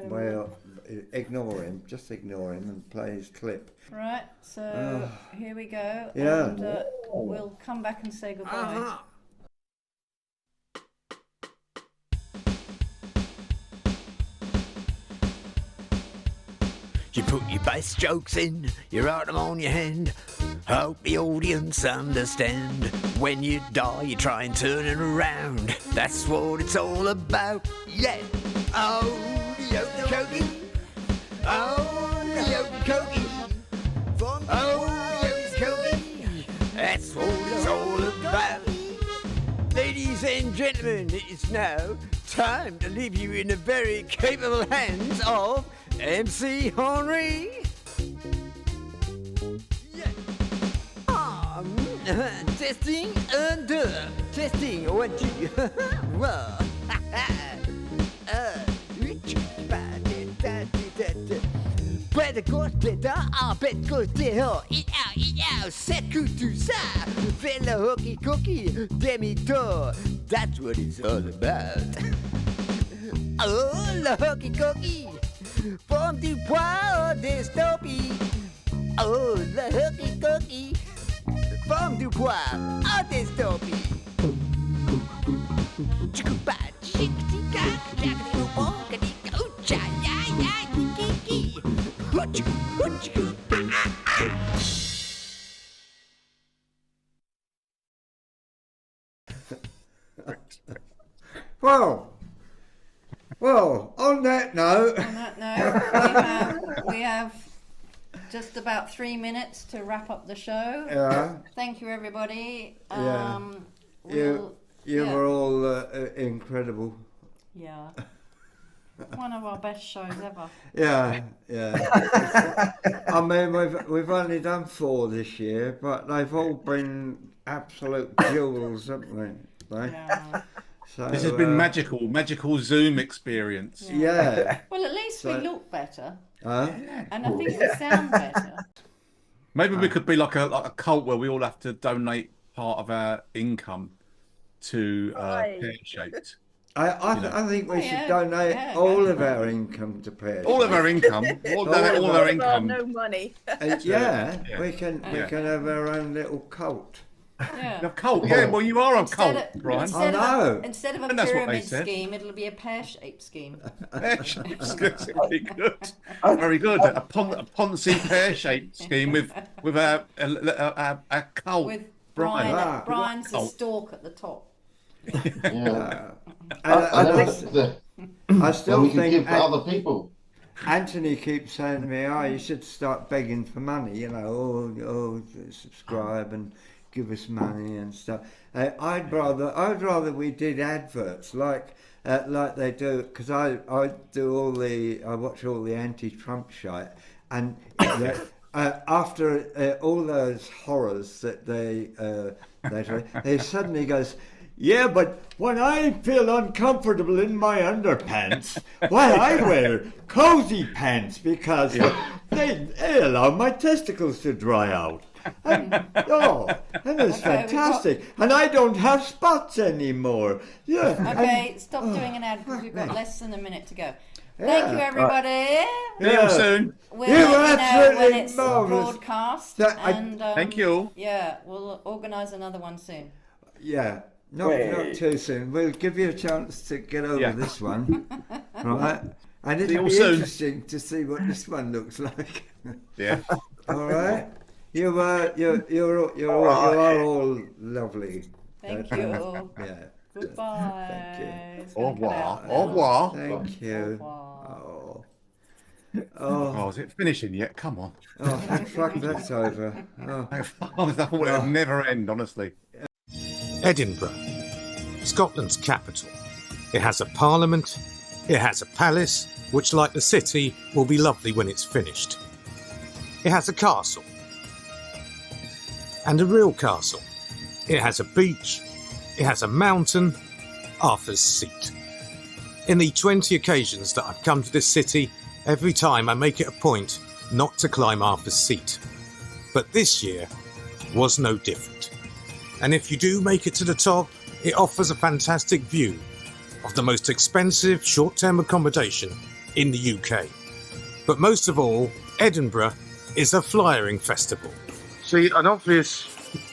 well, ignore him, just ignore him and play his clip. Right, so here we go, yeah. And we'll come back and say goodbye. You put your best jokes in, you write them on your hand. Hope the audience understand. When you die, you try and turn it around. That's what it's all about, yeah. Oh, the okey-dokey. Oh, the okey-dokey. Oh, the okey-dokey. That's what it's all about. Ladies and gentlemen, it is now time to leave you in the very capable hands of MC Henry. Testing and testing 1 2. Whoa. Better cause better, bête côté eat out, c'est que tout ça. Fais le hooky cookie, demi-tour, that's what it's all about. Oh, le hooky cookie, forme du poids dystopie. Oh, le hooky cookie, forme du poids dystopie. Well, on that note, we have just about 3 minutes to wrap up the show. Yeah. Thank you, everybody. You were all incredible. Yeah. One of our best shows ever. Yeah. I mean, we've only done 4 this year, but they've all been absolute jewels, haven't they? Yeah. So, this has been magical Zoom experience. Yeah. Well, at least we look better. Yeah. And I think we sound better. Maybe we could be like a cult where we all have to donate part of our income to Pear-Shaped. I think we should donate all of our income to Pear. All of our income. All our income. No money. We can have our own little cult. Yeah. A cult, yeah. Well, you are a cult, Brian. Instead of a pyramid scheme, it'll be a pear-shaped scheme. Pear-shaped scheme, very good. Very good. A Ponzi pear-shaped scheme with a cult. With Brian's a stalk at the top. Yeah. I still we can think give to other people. Anthony keeps saying to me, you should start begging for money, subscribe and give us money and stuff. I'd rather we did adverts like they do, because I watch all the anti-Trump shite, and after all those horrors that they suddenly goes, yeah, but when I feel uncomfortable in my underpants, I wear cozy pants because they allow my testicles to dry out. And it's fantastic. And I don't have spots anymore. Yeah. Okay, stop doing an ad because we've got less than a minute to go. Thank you, everybody. See you soon. We'll let you know when it's marvelous. broadcast. Thank you. Yeah, we'll organise another one soon. Yeah. Not too soon. We'll give you a chance to get over this one, right? And it'll be interesting to see what this one looks like. Yeah. All right. You are all lovely. Thank you. Yeah. Goodbye. Thank you. Au revoir. Au revoir. Thank you. Oh, is it finishing yet? Come on. Oh, fuck, that's over. I thought it would never end, honestly. Edinburgh, Scotland's capital. It has a parliament, it has a palace, which, like the city, will be lovely when it's finished. It has a castle, and a real castle. It has a beach, it has a mountain, Arthur's Seat. In the 20 occasions that I've come to this city, every time I make it a point not to climb Arthur's Seat. But this year was no different. And if you do make it to the top, it offers a fantastic view of the most expensive short-term accommodation in the UK. But most of all, Edinburgh is a flyering festival. See, an obvious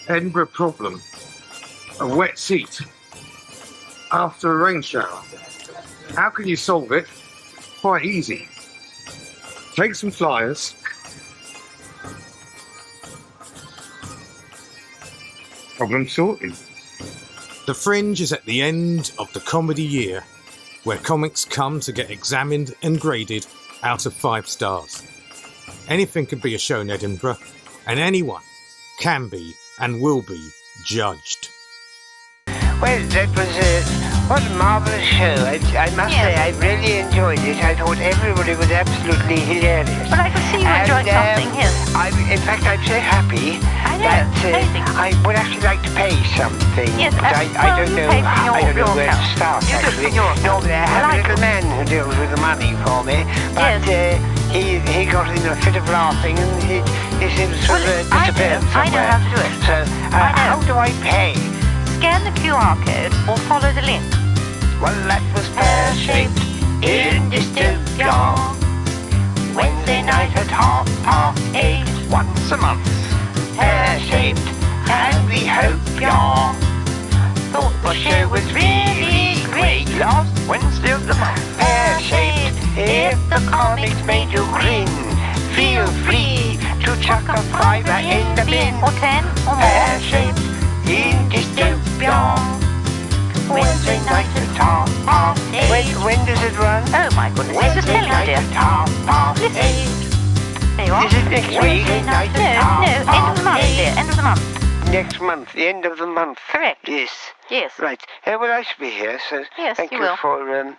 Edinburgh problem, a wet seat after a rain shower. How can you solve it? Quite easy. Take some flyers, problem sorted. The Fringe is at the end of the comedy year, where comics come to get examined and graded out of 5 stars. Anything can be a show in Edinburgh, and anyone can be and will be judged. Well, that was What a marvellous show. I must say, I really enjoyed it. I thought everybody was absolutely hilarious. Well, I can see you enjoyed something, yes. In fact, I'm so happy that I would actually like to pay something. Yes, but I don't know where to start, actually. Normally I have a little man who deals with the money for me, but he got in a fit of laughing and he seems to have disappeared somewhere. I know how to do it. So, how do I pay? Scan the QR code or follow the link. Well, that was pear-shaped in Dystopia. Wednesday night at 8:30, once a month. Pear-shaped, and we hope y'all thought the show was really great. Last Wednesday of the month. Pear-shaped, if the comics made you grin, feel free to chuck a fiver in the bin. Or 10 or more. Pear-shaped in Dystopia. Wednesday night at 8:30. When does it run? Oh my goodness, it's just telling you, dear. Listen. There you are. Is it next week? No, end of the month, dear, end of the month. Next month, the end of the month. Correct. Yes. Yes. Right. Well, I shall be here, so yes, thank you will. for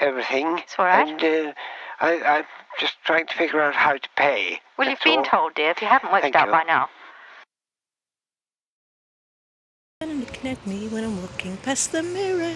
everything. It's all right. And I'm just trying to figure out how to pay. Well, you've been told, dear, if you haven't worked it out by now. And looking at me when I'm walking past the mirror.